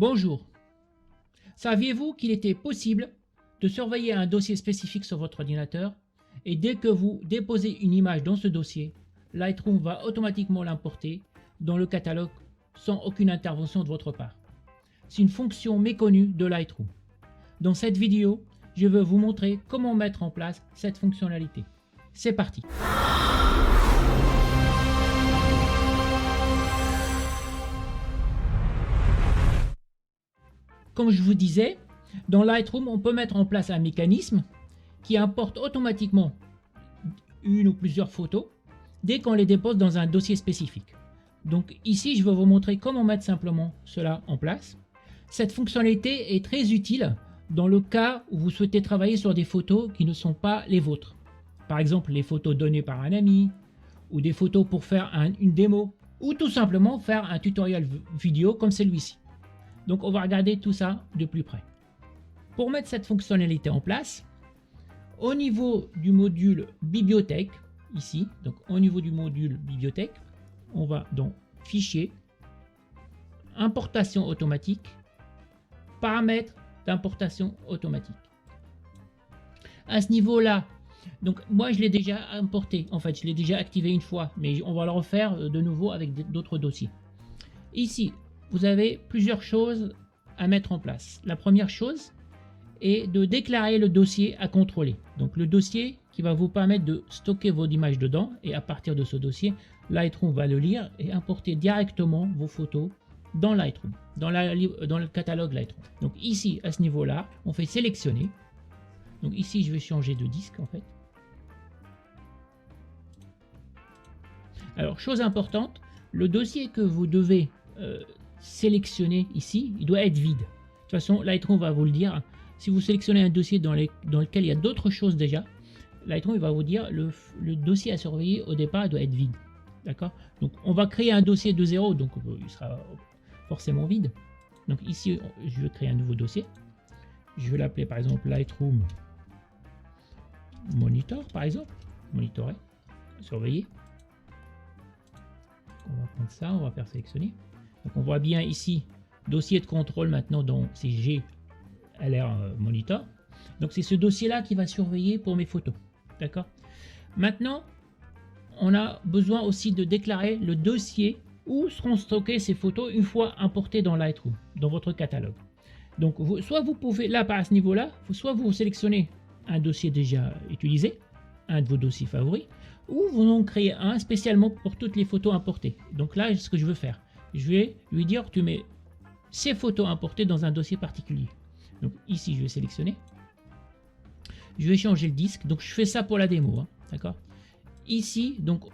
Bonjour. Saviez-vous qu'il était possible de surveiller un dossier spécifique sur votre ordinateur et dès que vous déposez une image dans ce dossier, Lightroom va automatiquement l'importer dans le catalogue sans aucune intervention de votre part. C'est une fonction méconnue de Lightroom. Dans cette vidéo, je vais vous montrer comment mettre en place cette fonctionnalité. C'est parti. Comme je vous disais, dans Lightroom, on peut mettre en place un mécanisme qui importe automatiquement une ou plusieurs photos dès qu'on les dépose dans un dossier spécifique. Donc ici, je vais vous montrer comment mettre simplement cela en place. Cette fonctionnalité est très utile dans le cas où vous souhaitez travailler sur des photos qui ne sont pas les vôtres. Par exemple, les photos données par un ami, ou des photos pour faire une démo, ou tout simplement faire un tutoriel vidéo comme celui-ci. Donc on va regarder tout ça de plus près. Pour mettre cette fonctionnalité en place, au niveau du module bibliothèque, ici, donc au niveau du module bibliothèque, on va dans Fichier, Importation automatique, Paramètres d'importation automatique. À ce niveau-là, donc moi je l'ai déjà importé, en fait je l'ai déjà activé une fois, mais on va le refaire de nouveau avec d'autres dossiers. Ici, vous avez plusieurs choses à mettre en place. La première chose est de déclarer le dossier à contrôler. Donc le dossier qui va vous permettre de stocker vos images dedans, et à partir de ce dossier, Lightroom va le lire et importer directement vos photos dans Lightroom, dans le catalogue Lightroom. Donc ici, à ce niveau-là, on fait sélectionner. Donc ici, je vais changer de disque en fait. Alors, chose importante, le dossier que vous devez sélectionner ici, il doit être vide. De toute façon, Lightroom va vous le dire. Si vous sélectionnez un dossier dans lequel il y a d'autres choses déjà, Lightroom il va vous dire le dossier à surveiller au départ il doit être vide. D'accord? Donc on va créer un dossier de zéro, donc il sera forcément vide. Donc ici, je vais créer un nouveau dossier. Je vais l'appeler par exemple Lightroom Monitor, par exemple. Monitorer, surveiller. On va prendre ça, on va faire sélectionner. Donc on voit bien ici, dossier de contrôle maintenant dans CG LR Monitor. Donc c'est ce dossier-là qui va surveiller pour mes photos. D'accord? Maintenant, on a besoin aussi de déclarer le dossier où seront stockées ces photos une fois importées dans Lightroom, dans votre catalogue. Donc soit vous pouvez, là à ce niveau-là, soit vous sélectionnez un dossier déjà utilisé, un de vos dossiers favoris, ou vous en créez un spécialement pour toutes les photos importées. Donc là, ce que je veux faire, je vais lui dire tu mets ces photos importées dans un dossier particulier. Donc ici, je vais sélectionner. Je vais changer le disque. Donc je fais ça pour la démo. Hein, d'accord? Ici, donc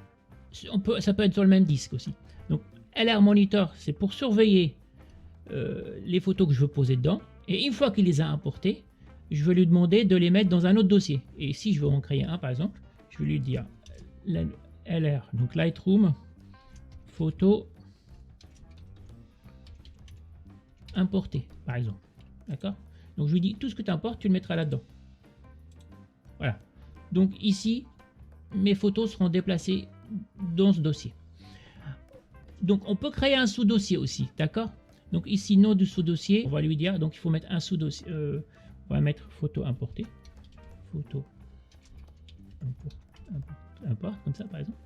ça peut être sur le même disque aussi. Donc LR Monitor, c'est pour surveiller les photos que je veux poser dedans. Et une fois qu'il les a importées, je vais lui demander de les mettre dans un autre dossier. Et si je veux en créer un, par exemple, je vais lui dire LR, donc Lightroom, photo importer, par exemple. D'accord? Donc je lui dis tout ce que tu importes, tu le mettras là-dedans. Voilà. Donc ici, mes photos seront déplacées dans ce dossier. Donc on peut créer un sous-dossier aussi, d'accord? Donc ici, nom du sous-dossier, on va lui dire, donc il faut mettre un sous-dossier, on va mettre photo importée. Photo import, comme ça par exemple.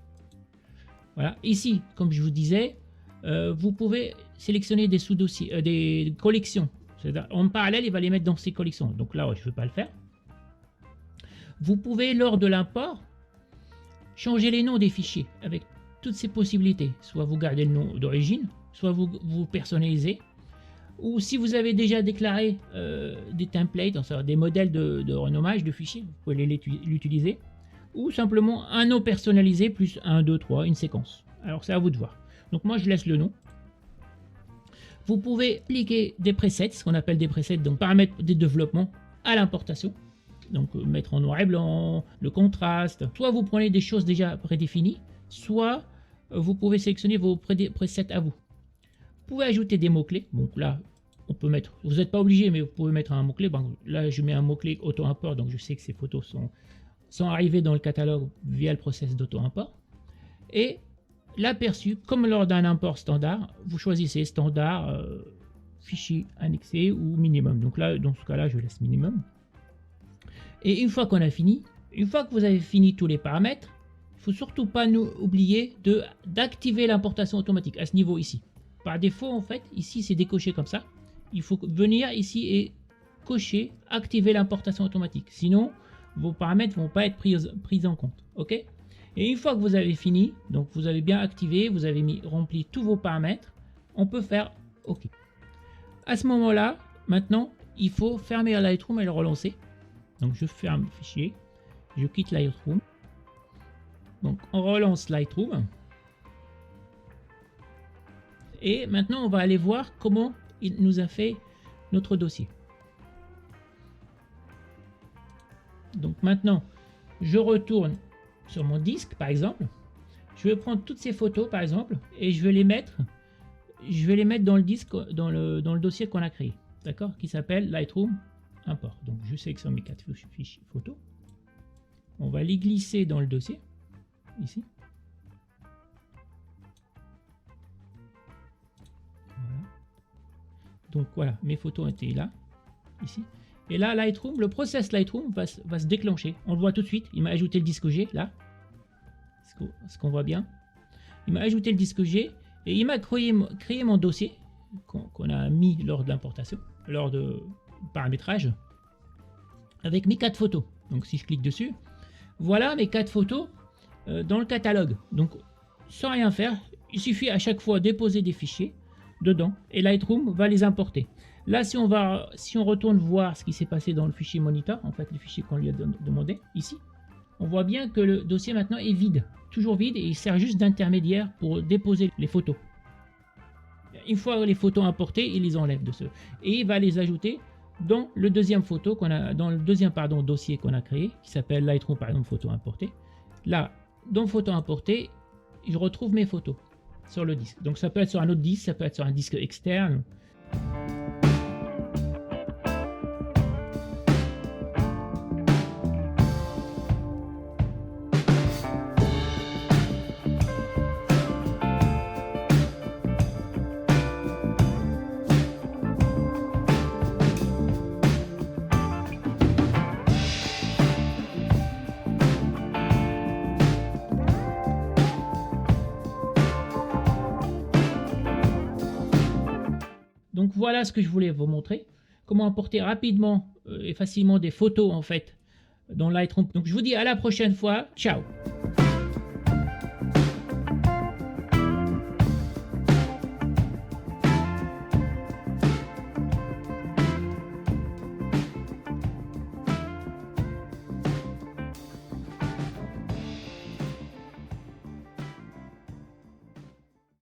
Voilà. Ici, comme je vous disais, vous pouvez sélectionner des sous-dossiers, des collections. En parallèle, il va les mettre dans ces collections. Donc là, je ne veux pas le faire. Vous pouvez, lors de l'import, changer les noms des fichiers avec toutes ces possibilités. Soit vous gardez le nom d'origine, soit vous personnalisez. Ou si vous avez déjà déclaré des templates, des modèles de renommage de fichiers, vous pouvez l'utiliser. Ou simplement un nom personnalisé plus 1, 2, 3, une séquence. Alors c'est à vous de voir. Donc moi, je laisse le nom. Vous pouvez appliquer des presets, ce qu'on appelle des presets, donc paramètres des développements à l'importation. Donc mettre en noir et blanc, le contraste. Soit vous prenez des choses déjà prédéfinies, soit vous pouvez sélectionner vos presets à vous. Vous pouvez ajouter des mots-clés. Donc là, on peut mettre, vous n'êtes pas obligé, mais vous pouvez mettre un mot-clé. Bon, là, je mets un mot-clé auto-import, donc je sais que ces photos sont arrivées dans le catalogue via le process d'auto-import. Et l'aperçu, comme lors d'un import standard, vous choisissez standard, fichier annexé ou minimum. Donc là, dans ce cas-là, je laisse minimum. Et une fois qu'on a fini, une fois que vous avez fini tous les paramètres, il ne faut surtout pas nous oublier d'activer l'importation automatique à ce niveau ici. Par défaut, en fait, ici, c'est décoché comme ça. Il faut venir ici et cocher, activer l'importation automatique. Sinon, vos paramètres ne vont pas être pris en compte. OK? Et une fois que vous avez fini, donc vous avez bien activé, vous avez rempli tous vos paramètres, on peut faire OK. À ce moment-là, maintenant, il faut fermer Lightroom et le relancer. Donc je ferme le fichier, je quitte Lightroom. Donc on relance Lightroom. Et maintenant, on va aller voir comment il nous a fait notre dossier. Donc maintenant, je retourne sur mon disque, par exemple. Je vais prendre toutes ces photos, par exemple, et je vais les mettre dans le disque, dans le dossier qu'on a créé, d'accord, qui s'appelle Lightroom Import. Donc je sélectionne mes 4 fichiers photos. On va les glisser dans le dossier, ici. Voilà. Donc voilà, mes photos étaient là, ici. Et là, Lightroom, le process Lightroom va se déclencher. On le voit tout de suite. Il m'a ajouté le disque G, là. Ce qu'on voit bien. Il m'a ajouté le disque G et il m'a créé mon dossier qu'on a mis lors de l'importation, lors de paramétrage, avec mes 4 photos. Donc si je clique dessus, voilà mes 4 photos dans le catalogue. Donc sans rien faire, il suffit à chaque fois déposer des fichiers dedans et Lightroom va les importer. Là, si on retourne voir ce qui s'est passé dans le fichier monitor, en fait le fichier qu'on lui a demandé ici, on voit bien que le dossier maintenant est vide, toujours vide, et il sert juste d'intermédiaire pour déposer les photos. Une fois les photos importées, il les enlève de ce, et il va les ajouter dans le deuxième dossier qu'on a créé, qui s'appelle Lightroom par exemple photo importée. Là, dans photo importée, je retrouve mes photos sur le disque. Donc ça peut être sur un autre disque, ça peut être sur un disque externe. Donc voilà ce que je voulais vous montrer, comment importer rapidement et facilement des photos en fait dans Lightroom. Donc je vous dis à la prochaine fois, ciao.